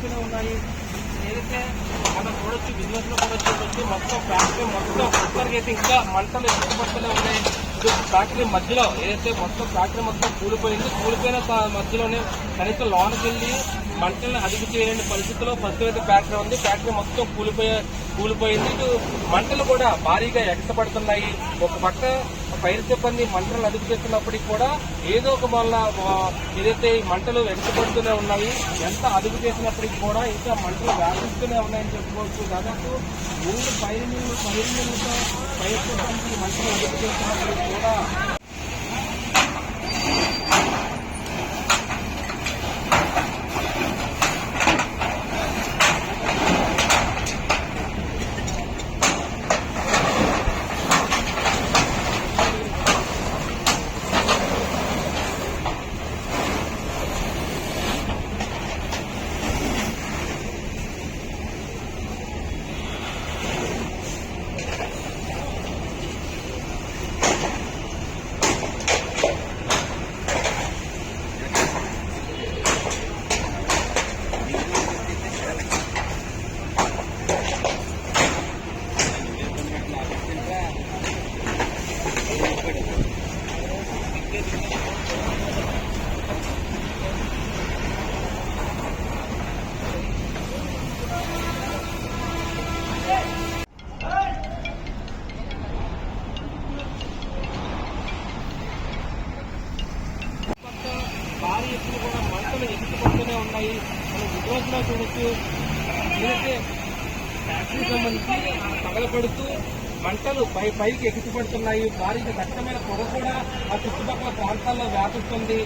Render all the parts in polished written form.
పడుతూనే ఉన్నాయి. ఏదైతే మనం చూడొచ్చు, బిజినెస్ లో కూడా చూడొచ్చు, మొత్తం ఫ్యాక్టరీ మొత్తం ఒక్కరికి అయితే ఇంకా మంటలు ఎక్కువ పడుతూనే ఉన్నాయి. ఫ్యాక్టరీ మధ్యలో ఏదైతే మొత్తం ఫ్యాక్టరీ మొత్తం కూలిపోయింది. కూలిపోయిన మధ్యలోనే కనీసం లోనకి వెళ్ళి మంటలను అదుపు చేయలేని పరిస్థితిలో ప్రస్తుతం ఫ్యాక్టరీ ఉంది. ఫ్యాక్టరీ మొత్తం కూలిపోయింది. ఇటు మంటలు కూడా భారీగా ఎగసపడుతున్నాయి. ఒక పక్క ఫైర్ సిబ్బంది మంటలను అదుపు చేస్తున్నప్పటికీ కూడా ఏదో ఒక వల్ల ఏదైతే ఈ మంటలు ఎగసపడుతూనే ఉన్నాయి. ఎంత అదుపు చేసినప్పటికీ కూడా ఇంకా మంటలు వ్యాపిస్తూనే ఉన్నాయని చెప్పుకోవచ్చు. దాదాపు 3 ఫైర్ మిల్లులతో ఫైర్ సిబ్బంది మంటలు అదుపు చేస్తున్నప్పటికీ కూడా భారీ ఎత్తున కూడా మంటలు ఎగిసిపడుతూనే ఉన్నాయి. మనం విజువల్స్లో చూడొచ్చు. ఏదైతే ఫ్యాక్టరీకి సంబంధించి తగలపడుతూ మంటలు పైకి ఎగిసిపడుతున్నాయి. భారీగా దట్టమైన పొగ కూడా ఆ చుట్టుపక్కల ప్రాంతాల్లో వ్యాపిస్తుంది.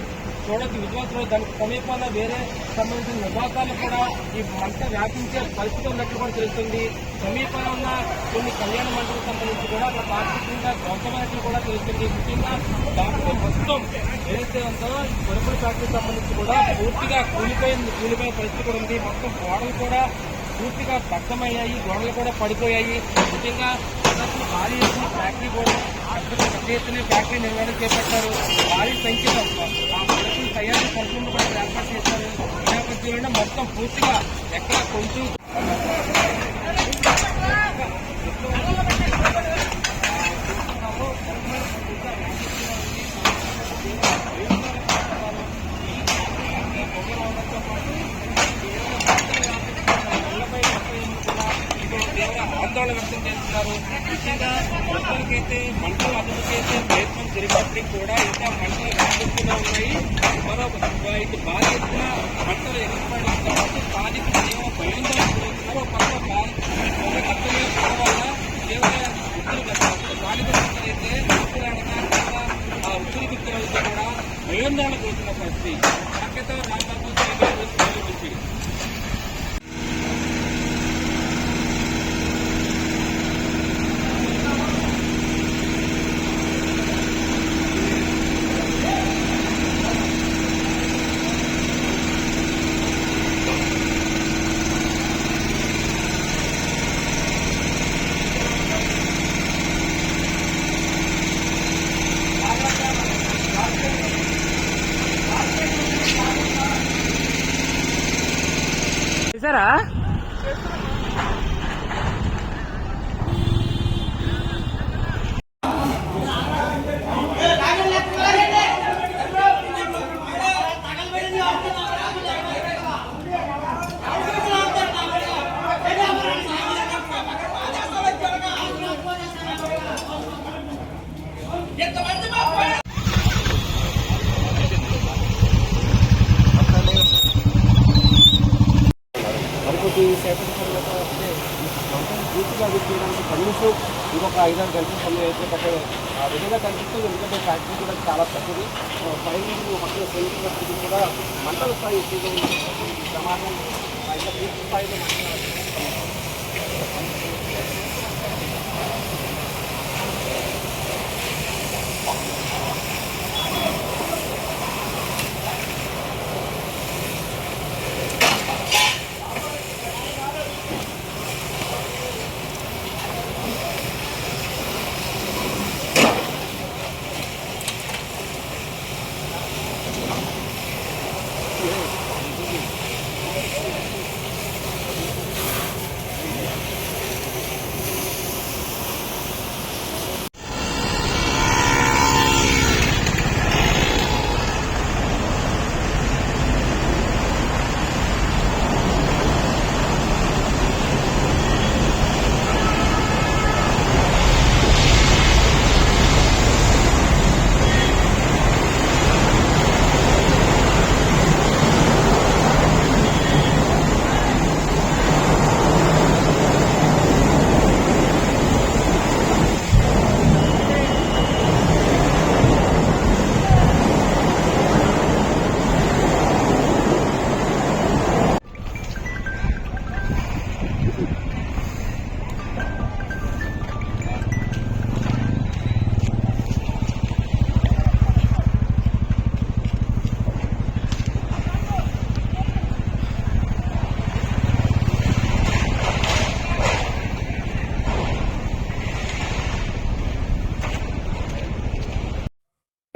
చూడొచ్చు విజువల్స్లో. దానికి సమీపంలో వేరే సంబంధించిన నివాసాలు కూడా ఈ మంట వ్యాపించే పరిస్థితి ఉన్నట్లు కూడా తెలుస్తుంది. సమీపంలో ఉన్న కొన్ని కళ్యాణ మండలకు సంబంధించి కూడా పారిశుద్ధ్యంగా ధ్వంసమైనట్లు కూడా తెలుస్తుంది. ముఖ్యంగా దాంట్లో మొత్తం ఏదైతే ఉందో కొనుగోలు ఫ్యాక్టరీకి సంబంధించి కూడా పూర్తిగా కూలిపోయిన పరిస్థితి కూడా ఉంది. మొత్తం గోడలు కూడా పూర్తిగా దగ్ధమయ్యాయి. గోడలు కూడా పడిపోయాయి. ముఖ్యంగా భారీ ఎత్తున ఫ్యాక్టరీ కూడా పెద్ద ఎత్తున ఫ్యాక్టరీ నిర్మాణం చేపట్టారు. భారీ సంఖ్యలో ఆ పడుకుని తయారీ పరిశ్రమలు కూడా ఏర్పాటు చేశారు. ఈ నేపథ్యంలో మొత్తం పూర్తిగా ఎక్కడ కొంచెం ఆందోళన వ్యక్తం చేస్తున్నారు. ముఖ్యంగా మొత్తానికైతే మంటలు అదుపు చేసే ప్రయత్నం జరిగినప్పటికీ కూడా ఇంకా మంటలు వ్యాపిస్తూనే ఉన్నాయి. ఇటు భారీ ఎత్తున మంటలు ఎగసిపడడంతో స్థానికులు తీవ్ర భయాందోళన గురవుతున్నారు. పక్క ఒక కట్టలే వల్ల తీవ్ర స్థానికులైతే ఆ ఉద్యోగ వ్యక్తులతో కూడా భయాందోళన గురవుతున్న పరిస్థితి. నాకైతే రాంబాబు నుంచి చూసారా? సేపటి తర్వాత వస్తే మంటలు పూర్తిగా చేయడానికి కనీసం ఇంకొక 5-6 గంటల సమయం అయితే పట్టే ఆ విధంగా కనిపిస్తుంది. ఎందుకంటే ఫ్యాక్టరీ కూడా చాలా పెద్దది. పైన పక్కన సెంటర్ పరిస్థితి కూడా మంటల స్థాయి ఎక్కువగా ఉంది. ప్రమాదం ఇంకా పూర్తి స్థాయిలో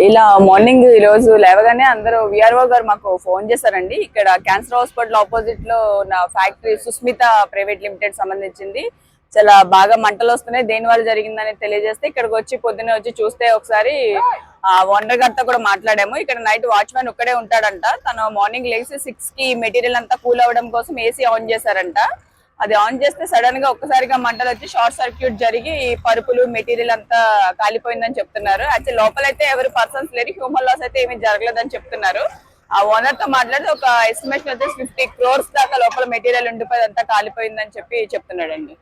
ఇలా మార్నింగ్ ఈ రోజు లేవగానే అందరూ విఆర్ఓ గారు మాకు ఫోన్ చేశారండి. ఇక్కడ క్యాన్సర్ హాస్పిటల్ ఆపోజిట్ లో ఉన్న ఫ్యాక్టరీ సుస్మిత ప్రైవేట్ లిమిటెడ్ సంబంధించింది. చాలా బాగా మంటలు వస్తున్నాయి, దేని వల్ల జరిగిందని తెలియజేస్తే ఇక్కడికి వచ్చి పొద్దున్నే వచ్చి చూస్తే ఒకసారి ఓనర్ గారితో కూడా మాట్లాడాము. ఇక్కడ నైట్ వాచ్మెన్ ఒక్కడే ఉంటాడంట. తను మార్నింగ్ లేచి 6 కి మెటీరియల్ అంతా కూల్ అవ్వడం కోసం ఏసీ ఆన్ చేశారంట. అది ఆన్ చేస్తే సడన్ గా ఒక్కసారిగా మంటలు వచ్చి షార్ట్ సర్క్యూట్ జరిగి పరుపులు మెటీరియల్ అంతా కాలిపోయిందని చెప్తున్నారు. యాక్చువల్ లోపలైతే ఎవరు పర్సన్స్ లేరు, హ్యూమన్ లాస్ అయితే ఏమీ జరగలేదని చెప్తున్నారు. ఆ ఓనర్ తో మాట్లాడితే ఒక ఎస్టిమేషన్ వచ్చేసి 50 crores దాకా లోపల మెటీరియల్ ఉండిపోయి అంతా కాలిపోయిందని చెప్పి చెప్తున్నాడండి.